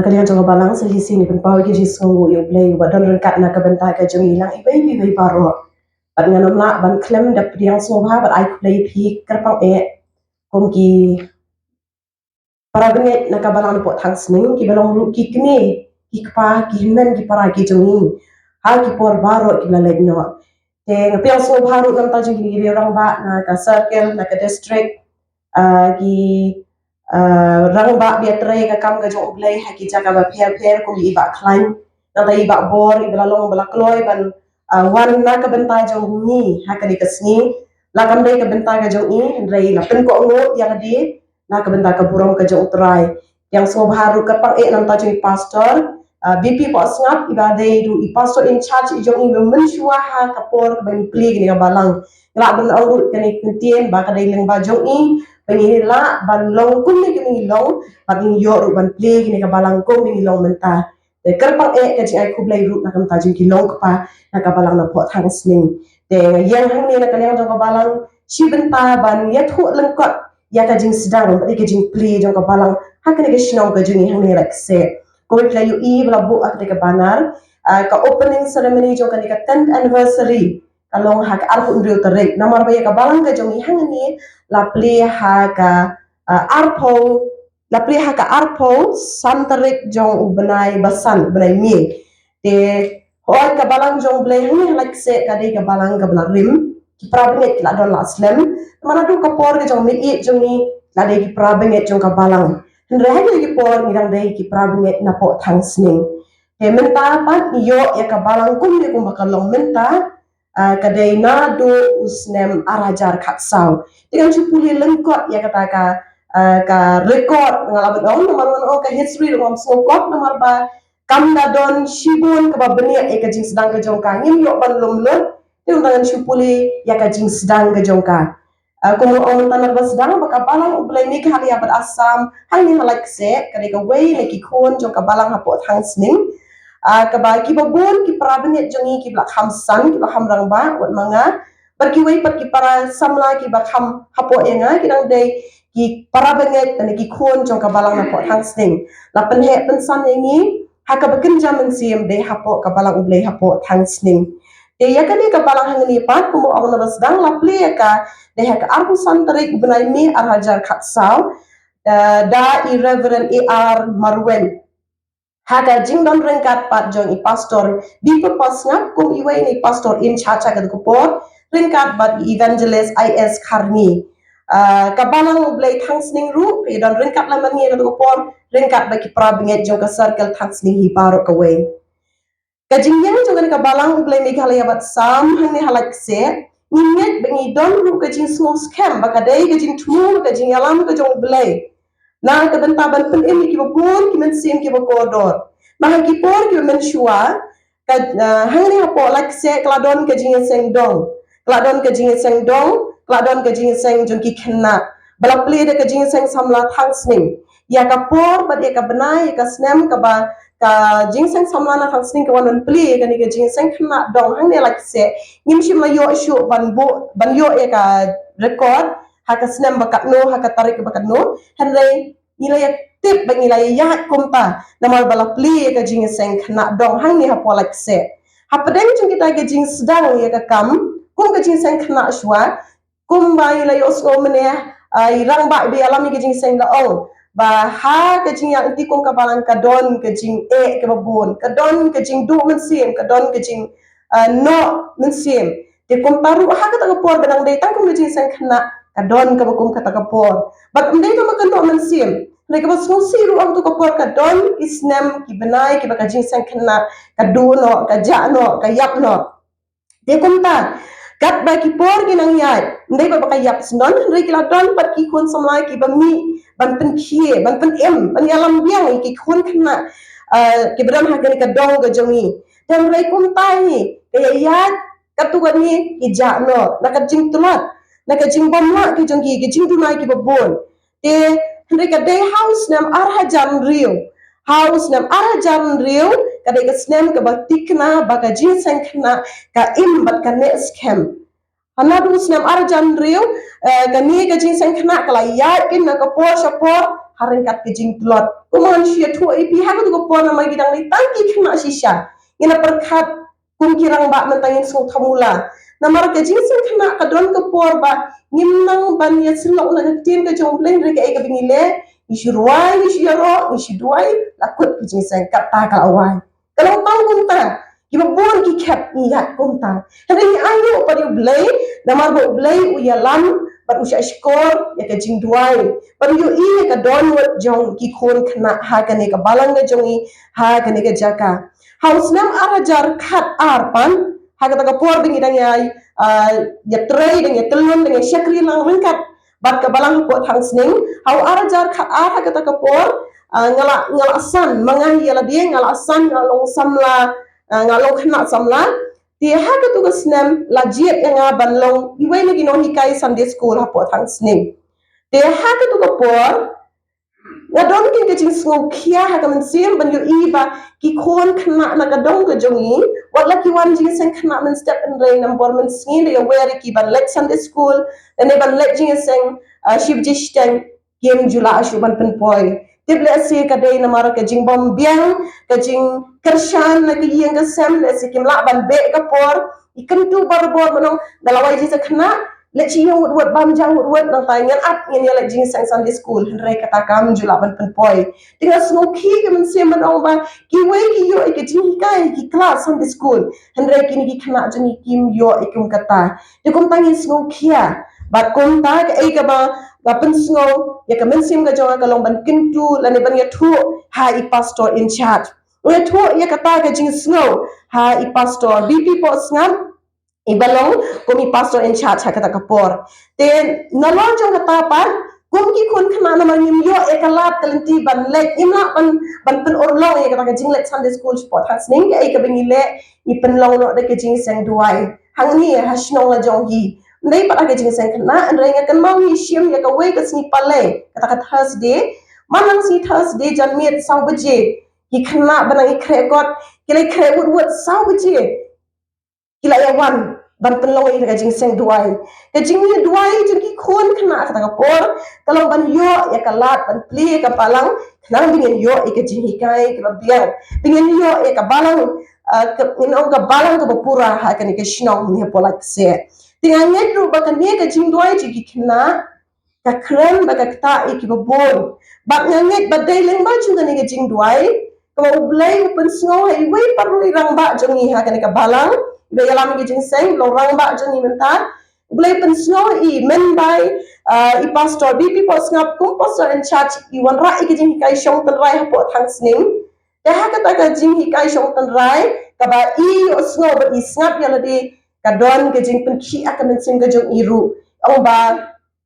Nakalian jong balang selisi ni pen pau ki jisngu yu Blei wa don rengkat na ka bentai ka jong ilang ibai baro ban nganom la ban klem da priang soha ban ai Blei.P kerpang kom ki para benget na ka balang po thang sning ki balong ru ki kni ki kpa ki men ki para ki jong ha ki por baro ki la no te ngapiang so baru ngam ta jong ki orang ba na ka circle na ka district ki rang ba bia tre ka kam ka jong Blei ha ki jaka ba pher ko i ba klan na ta i ba bor i balalong bala kloi ban wan na ka bentai jong ni ha ka di kasni la kam dei ka bentai ka jong i rei la pen ko ngo yang di na ka bentai ka burong ka jong trai yang so baru ka pang nam ta jong pastor BP po snap i ba dei du i pastor in charge i jong i men shua ha ka por ka bani pli ni ka balang la ban au ka ni kentien ba ka dei leng ba jong i pengi la ban long kun ni ki long ban yo ru ban play ki ka balang ko mi long menta de kerpang ka ji ai ku Blei ru na kam ta ji ki long pa na ka balang na po thang sling de yang hang ni na ka yang jong ka balang shi benta ban ya thu lengkot ya ka Jingsdang ba ki jing play jong ka balang ha ka ni ka shinong ka jing hang ni Laitkseh ko Blei yu i bla bu ak de ka banar ka opening ceremony jong ka ni ka 10th anniversary kalong ha ka arhu ndriu tarik namar ba ya ka balang ka jong i hang ni la pli ha ka arpo santarik jong ubenai basan benai mi de hoi ka balang jong Blei ni Laitkseh ka de ka balang ka bala rim ki prabnget la don la slem mana du ka por ke jong mi i jong ni la de ki prabnget jong ka balang hendre ha ki por ni dang de ki prabnget na po thang sning de menta pa yo ya ka balang kum ni kum bakalong menta kadai na do usnem arajar khatsau dengan cupuli lengkot ya kata ka record ngalaban nomor ka history ngam sokot nomor ba kam na don shibun ka ba benia ka Jingsdang ka jongka ngim yo ban lom lom yung dengan cupuli ya ka Jingsdang ka jongka kung ang tanang basdang baka balang Blei ni ka hali abad asam hang ni Laitkseh kadai ka way ni ki khon jongka balang hapot hang sning kaba ki babon ki parabenget jongi ki blak hamsan ki baham rang ba wat manga bar ki wei pat ki para samla ki bakham hapo enga ki dang dei ki parabenget dan ki khon jong ka balang na pot hang sting la pen he pen san yengi ha ka bakin jam siem dei hapo ka balang Blei hapo hang sting de ya ka ni ka balang hang ni pat kumo ong na basdang la ple ka de ha ka arbu santarik benai mi arhajar khatsau da i Reverend AR Marwen Haka jingdon rengkat pat jong i pastor B.P pasngat kum iwe ni pastor in chacha ka kupor rengkat bat evangelist IS Karni kabalang Blei thang sning ru pe don rengkat la mangi ka kupor rengkat baki prabinget jong ka circle thang sning hi baro ka we ka jingyang jong ka balang Blei mi khala bat sam hang ni Laitkseh ninget bengi don ru ka jing small scam baka dei ka jing tumu ka jing alam ka jong Blei na ka benta ban pen em ki bapun ki men sim ki bakodor mah ki por ki men shua ka hang ni hapo Laitkseh kladon ka jing seng dong kladon ka jing seng dong kladon ka jing seng jong ki khenna bala ple de ka jing seng samla thang sning ya ka por ba ya ka benai ka snem ka ba ka jing seng samla na thang sning ka wan ple ka ni ka jing seng khenna dong hang ni Laitkseh ngim shim la yo shu ban yo ya ka record haka snem bakat no haka tarik bakat no henry nilai tip bagi nilai ya kumpa namal bala pli ka jing seng khna dong hang ni hapo Laitkseh hapadeng jing kita ka jing sedang ya ka kam kum ka jing seng khna shwa kum ba nilai osgo mene irang ba bi alami ka jing seng la ong ba ha ka jing yang ti kum ka balang ka don ka jing ka babon ka don ka jing du men sim ka don ka jing no men sim de kum paru ha ka ta por benang dei tang kum ka jing seng khna kadon ka bakum kata kapor but ndai ka makano man sim like ba so siru ang to kapor kadon isnem ki benai ki baka jing sang khna ka du no ka ja no ka yap no de kumta kat ba ki por ki nang yai ndai ba baka yap snon ndai ki la don pat ki khon samlai ki ba mi ban pen khie ban pen em ban yalam biang ki khon khna ki bram ha ka dong ga jongi dan ndai kumta ni ka ya katuan ni ki ja no na ka jing tulat na ka jing bomla ki jong ki jing dunai ki babon te hre ka day house nam arhajan riu ka de ka snem ka batikna ba ka jing sang khna ka im bat ka ne scam hanadu snem arhajan riu ka ni ka jing sang khna ka la ya kin na ka por haringkat ke jing plot kuman shia tu ipi ha tu ko pon na magi dang ni tangki khna shisha ina perkhat kum kirang ba mentangin so thamula namar ke jing sin khna ka don ko por ba ngimnang ban ya silok na tin ka jong bleng re ke ka bingile ishiruai ishiro ishiduai lakut ke jing sen kata ka awai kalau tang kunta kiba bon ki khap ni ya kunta hari ayo pari blei namar bo blei u ya lam but usha skor ya ka jing duai but you e ka don wat jong ki khon khna ha ka ne ka balang ga jongi ha ka ne ka jaka haus nam arajar khat arpan ha ka ta ka por bingi dang ya trei dang ya telun dang ya shakri lang rengkat bat ka balang ko thang sning hau arajar khat ar ha ka ta ka por ngala san mangan ya la dia ngala san ngalong samla ngalong khna samla dia ha ka tu ka snam la jiet nga banlong iwai lagi no hikai Sunday school ha po thang sning dia ha ka tu ka por ngadon kin ke jing sngo khia ha ka men sim ban yo iba ki khon khna na ka dong ka jongi wat la ki wan jing sen khna men step in rain number men sngin de where ki ban let Sunday school and ban let jing sen shib Jingsdang game jula ashu ban pen poi tible se ka dei na mara ka jing bom biang ka jing kershan na ki yeng ka sem le se kim la ban be ka por ikan tu bar bor manong dalawai ji se khna le chi yo wot bam jang wot nang tai ngan ap ngen ya le jing sang Sunday school re kata kam jula ban pen poi tinga sno ki ke men se manong ba ki we ki yo ke jing kai ki class Sunday school re ki ni ki khna jani kim yo ikum kata de kum tangi sno kia bat kum ta ke ai ka ba ga pen sno ya ka men sim ga jonga ka long ban kintu la ne ban ya thu ha I pastor in charge we thu ya kata ga jing sno ha I pastor BP po ngam ibalong kumi pastor in charge ha kata kapor ten nalon jong kata pan kum ki kun khna na mangim yo ekalat kalenti ban lek imla ban pen orlong ya kata jing let Sunday school sport has ning ai ka bingile I pen long no de ke jing sang duai hang ni ha shnong la jong hi nei pa ka jing sang khna an renga kan mau hi shim ya ka we ka sni pale kata ka Thursday manang si Thursday jan miet sau baje ki khna banang I kre got kile kre wut sau baje kila ya wan ban penlong I ka jing seng duai ka jing ni duai jing ki khon khna ka ta por kalau ban yo ya ka lat ban pli ka palang khna bingen yo I ka jing hikai ka biang bingen yo ya ka balang ka inong ka balang ka pura ha ka ni ka shnong ni po Laitkseh tinga nget ru ba ka ni ka jing duai ji ki khna ka kren ba ka ta I ki bon ba nget ba dai leng ba ju ka ni ka jing duai ka Blei pen sngo hai wei paru rang ba jong ni ha ka ni ka balang be yalam gi jing seng lo rang ba jong ni mentar Blei pen sngo I men bai I pastor BP po ngap kum pastor in charge I wan ra I gi jing kai shong tan rai ha po thang sning te ha ka ta ka jing hi kai shong tan rai ka ba I o sngo ba I ngap ya la di ka don gi jing pen khi aka men sim ga jong I ru ong ba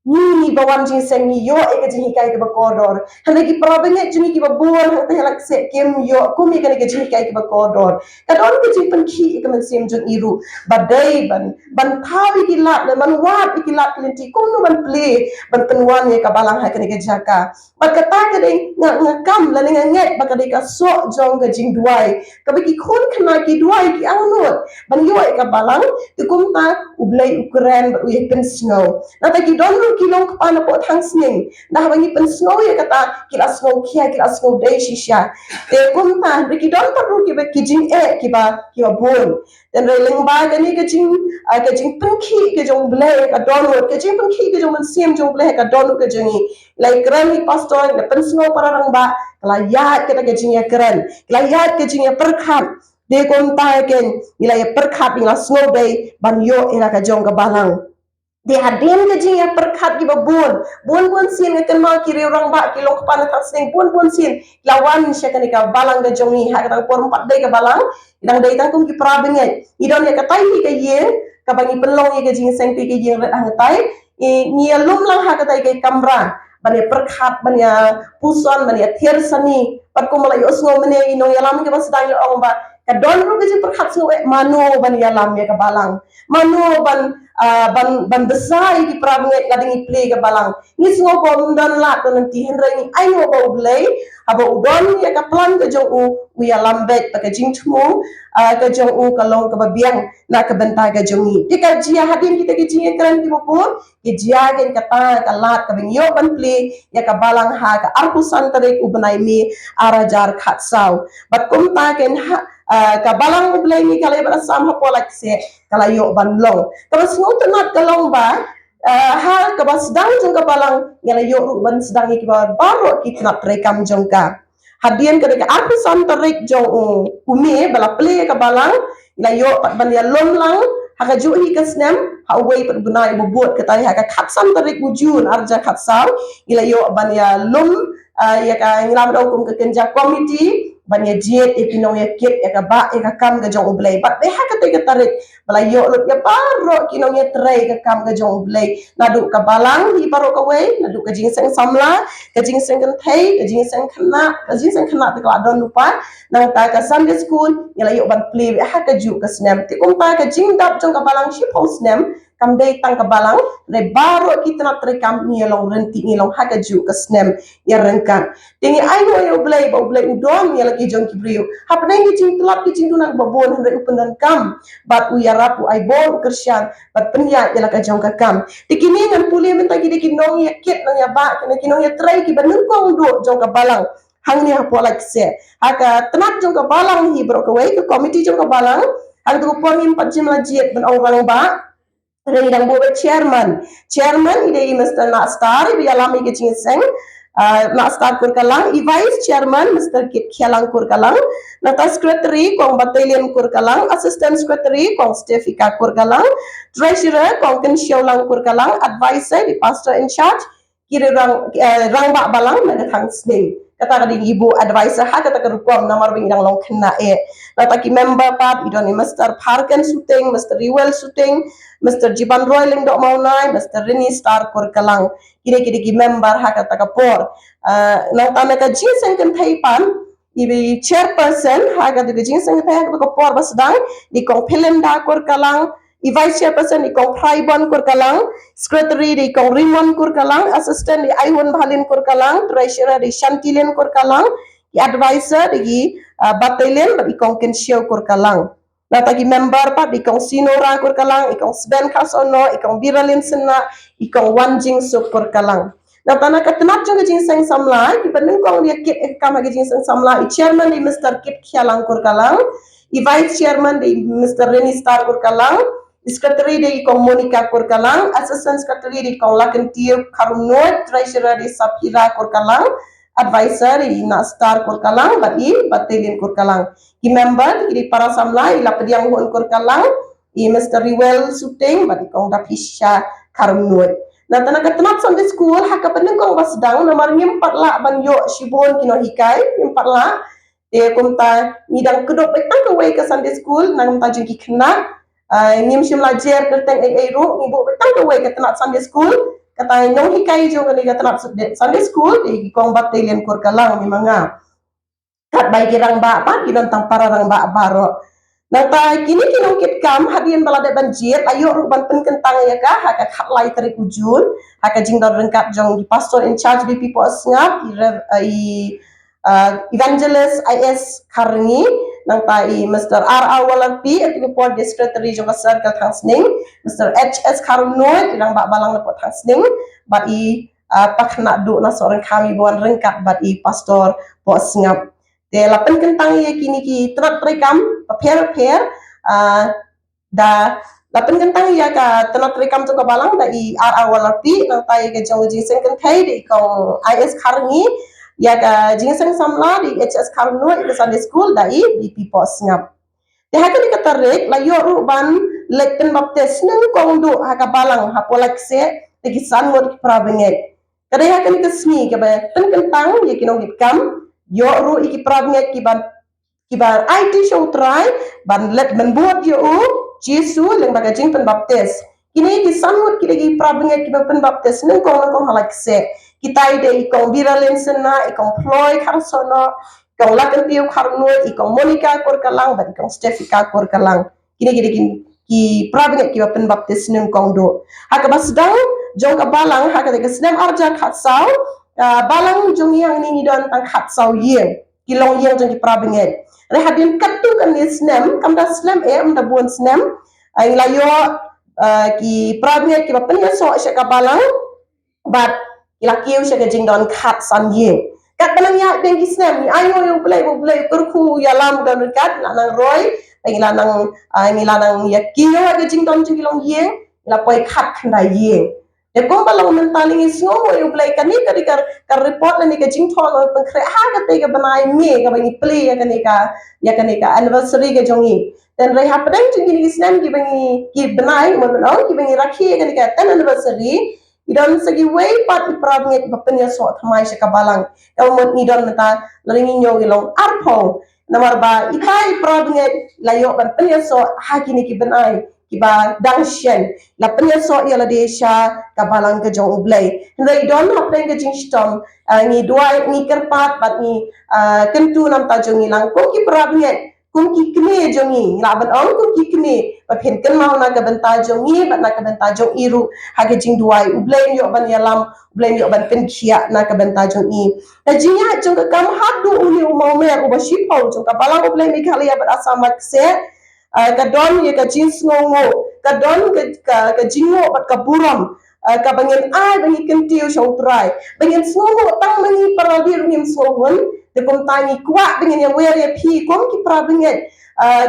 ni bawan jing seng ni yo e ka jing kai ka ba kodor hana ki probenge jini ki ba bor ha te Laitkseh kem yo kumi ka ni ka jing kai ka ba kodor ka don ka jing pen khi ka men sim jong iru ba dai ban thawi ki lat le man wat ki lat lenti kum no ban ple ban pen wan ye ka balang ha ka ni ka jaka ba ka ta ka dei nga kam la nga nget ba ka dei ka so jong ka jing duai ka ba ki khon khna ki duai ki ang not ban yo e ka balang tu kum ta u Blei Ukraine ba u ye pen snow na ta ki don kilong kepala po thang sning dah bangi pen snow ya kata kila snow kia kila snow day shisha te kumta beki don paru ki be kijing ki ba bon dan releng ba gani ke jing pen ki ke jong Blei ka don ke jing pen ki ke jong man sim jong Blei ka don ke jongi like grand ni pastor na pen snow para rang ba kala ya ke ta ke jing ya keren kala ya ke jing ya perkhat de kumta ken ila ya perkhat ila snow day ban yo ila ka jong ka balang di hadin ke jing ya perkhat ki bon sin ke ma ki re rang ba ki long pan thang sing bon sin lawan sya kan ka balang ga jongi ha ka por empat dai ka balang idang dai tang kum ki prabeng ai idon ya ka tai ka ye ka bangi pelong ye ke jing seng ti ke jing re hang tai ni lum lang ha ka tai ke kamra ban ya perkhat ban ya puson ban ya ther sani pat ko malai osngo mene inong ya lam ke bas dang ong ba ka don ru ke jing perkhat so mano ban ya lam ya ka balang mano ban ban besar di pramnget lading play ke balang ni semua bom dan la to nanti henry ai no bau Blei aba udon ya ka plan ke jong u ya lambet pa ke jingtmu ke jong u kalong ke babiang na ke benta ke jong ni tika jia hadin kita ke jia kran ki bopo ke jia gen kata ka lat ka bingyo ban play ya ka balang ha ka arku santarik u banai mi arajar khat sau bat kum ta ken ha ka balang Blei ni kala ba sam ha polak se kala yo ban long kalau semua tenat kalong ba hal ke sedang jong ka balang ngala yo ban sedang ki ba baro ki tenat rekam jong ka hadian ke ka aku santarik jong umi bala play ka balang la yo pat ban ya lom lang haka ju hi ka snem ha wei pat bunai bobot ka tari haka khat santarik bujun arja khat saw ila yo ban ya lom ya ka nglam do kum ka kenja committee ban ya jet ipinong ya kit ya ka ba ya ka kam ga jong Blei bat be haka te ka tarik bala yo lut ya baro kinong ya tray ka kam ga jong Blei nadu ka balang hi baro ka wei nadu ka jingseng samla ka jingseng kan thei ka jingseng khana te ka don lupa nang ta ka Sunday school ngala yo ban play ha ka ju ka snem te kum ta ka jingdap jong ka balang shi pau snem kam dei tang ka balang re baro kita na tre kam ni long renti ni long ha ka ju ka snem ya rengkan tingi ai no yo Blei ba Blei udon ya lagi jong ki brio hap nei ki jing tulap ki jing tunang babon hre upen dan kam bat u ya rapu ai bon kersian bat penya ya laka jong ka kam tikini ngan puli men tagi de nong ya ket nang ya ba ki nong ya trai ki banung kong do jong ka balang hang ni ha Laitkseh haka tenat jong ka balang hi bro ka wei ka committee jong ka balang hang tu pon im pat jim la jiet ben orang ba Rendang buat chairman ide Mr. Nak Star bi alami ke Jingsdang Nak Star Kurkalang vice chairman Mr. Kit Khialang Kurkalang nata secretary kong battalion Kurkalang assistant secretary kong Stefika Kurkalang treasurer kong Ken Xiaolang Kurkalang advisor di pastor in charge kiri rang bak balang na thang sning kata kading ibu advisor ha kata kerukom nomor bing long kena nata ki member pat idoni Mr. Parken shooting Mr. Rewell shooting Mr. Jiban Roy Ling Dok Maunai, Mr. Rini Star Kurkalang, kini ki member hak kata kapor. Nang tanda ka Jingsdang kan thaipan, ibi chairperson hak kata ka Jingsdang kan thai kata kapor basdang, di kong Pelenda Kurkalang, i vice chairperson di kong Praibon Kurkalang, secretary di kong Rimon Kurkalang, assistant di Aiwan Bhalin Kurkalang, treasurer di Shantilin Kurkalang, i advisor di battalion di kong Kenshio Kurkalang. Natagi member pa ikong Sinora Kurkalang, ikong Sven Kasono, ikong Biralin Sena, ikong Wanjing Sup Kurkalang. Natana katenat jong Jingsdang samla, ki penung kong dia kit kam hagi Jingsdang samla, i chairman di Mr. Kit Khialang Kurkalang, i vice chairman di Mr. Rini Star Kurkalang, secretary di ikong Monica Kurkalang, assistant secretary di ikong Lakentiu Karunot, treasurer di Sapira Kurkalang, advisor di Nastar Kurkalang bagi battalion Kurkalang ki member di para samla ila pediang hun Kurkalang i Mr. Rewell shooting bagi kong dapisha Karunut na tanaga tenat Sunday school haka peneng kong basdang nomor ngimpat la ban yo shibon kino hikai ngimpat la kumta ngidang kedok betang ke way ke Sunday school nang ta jengki kena ngim shim la jer kerteng ru ngibu betang ke way ke tenat Sunday school kata nyong hikai jo kali tenat Sunday school di kong battalion Kurkalang memang kat bai kirang ba pa kinon tang para rang ba baro nata kini kinong kit kam hadian balade banjir ayo ru ban pen kentang ya ka haka khat lai tari ujun haka jingdar rengkat jong di pastor in charge B.P po sngap evangelist IS Karni nang tai Mr. R.R. Walampi at report the secretary jong circle thangsning Mr. H.S. Karunoi ilang bak balang lepot thangsning bat i pakna du na seorang kami buan rengkat bat i pastor po sngap de lapen kentang ye kini ki terat rekam pair da lapen kentang ya ka terat rekam jong balang da i R.R. Walampi nang tai ke jong Jingsdang kan thai de kong IS Karni ya ka Jingsdang samla di HS Karno di Sunday school dai BP pos ngap te haka ni katarek la yo ru ban lekten baptes nang kong do haka balang ha Laitkseh te kisan mod prabenget kada haka ni kasmi ke ba ten kentang ye kinong gitkam yo ru iki prabenget kibar IT show try ban let ban buat yo Jesu leng baga jing pen baptes kini kisan mod kidagi prabenget kibar pen baptes nang kong Laitkseh kita ide ikong Biralin Sena, ikong Ploy Karsono, ikong Lakentiu Karnut, ikong Monica Kurkalang, dan ikong Stefika Kurkalang. Kini ki prabinget ki bapen baptis nung kongdo haka basdang jong ka balang haka de kesnem arja khatsau balang jong yang ni don tang khatsau yeng ki long yeng jong ki prabinget re hadin katu kan ni snem kam da snem da buan snem ai layo ki prabinget ki bapen ya so ka balang but ila kiu she ke jing don khat san ye kat balang ya deng ki snem ni ayo yo blei kurku ya lam don kat la nang roi ngila nang ya kiu ke jing don jing long ye ila poi khat khanda ye de ko balang mentali ngi sngo mo yo blei kan ni ka report ni ke jing thol pang khre ha ka te ka banai me ka bangi play ya ka ni ka anniversary ke jongi dan rei hapdeng jing ni snem ki bangi ki banai mo no ki bangi rakhi ka ni ka 10 anniversary idon segi way pat iprabnget bapenya so thamai se kabalang elmot idon mata laringi nyo ilong arpo namar ba ikai iprabnget layo ban penya so hakini ki benai ki ba dangshen la penya so yala desha kabalang ke jong blei ndai don hapeng ke jingstom ngi duai ngi kerpat bat ngi kentu nam ta jong ilang ko ki prabnget kum ki kne jongi laban ong kum ki kne ba phen kan mau na ka banta jongi ba na ka banta jong iru hage jing duai ublem yo ban yalam ublem yo ban pen khia na ka banta jong i ta jinya jong ka kam hadu uni umau me ko ba shipau jong ka balang ublem mi khali ya ba asamak se ka don ye ka jins ngongo ka don ka jingo bat ka buram ka bangin ai bangi kentiu shong trai bangin sngongo tang mangi paradi rungim sngongon de kom tangi kwa bangin ya wer ya phi kom ki pra bangin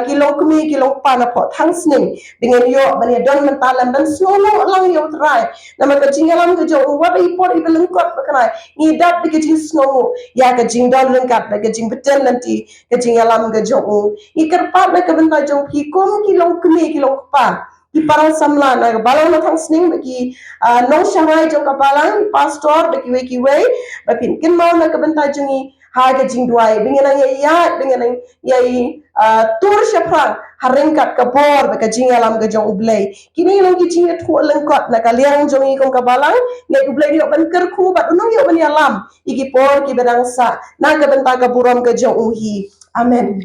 kilong kumi kilong pana po thang sning bangin yo bani don mentalam ban sngongo lang yo trai nama ka jingalam ka jo wa ba ipor ibeleng kot bakana ni dap de ka jing sngongo ya ka jing don lengkap ka jing betel nanti ka jingalam ka jo ikar pa na ka banta jo phi kom kilong kumi kilong pa ki parang samla na balang na thang sning ki nong shanghai jong ka balang pastor be ki we ba pin kin mau na ka banta jungi ha ga jing duai bingena ya bingena ya tur shapra haring kat ka bor ba ka jing alam ga jong ublei kini long ki jing thu lengkot na ka liang jongi kong ka balang ne ublei yo ban ker khu ba unong yo ban alam iki por ki bedang sa na ka banta ka buram ga jong uhi amen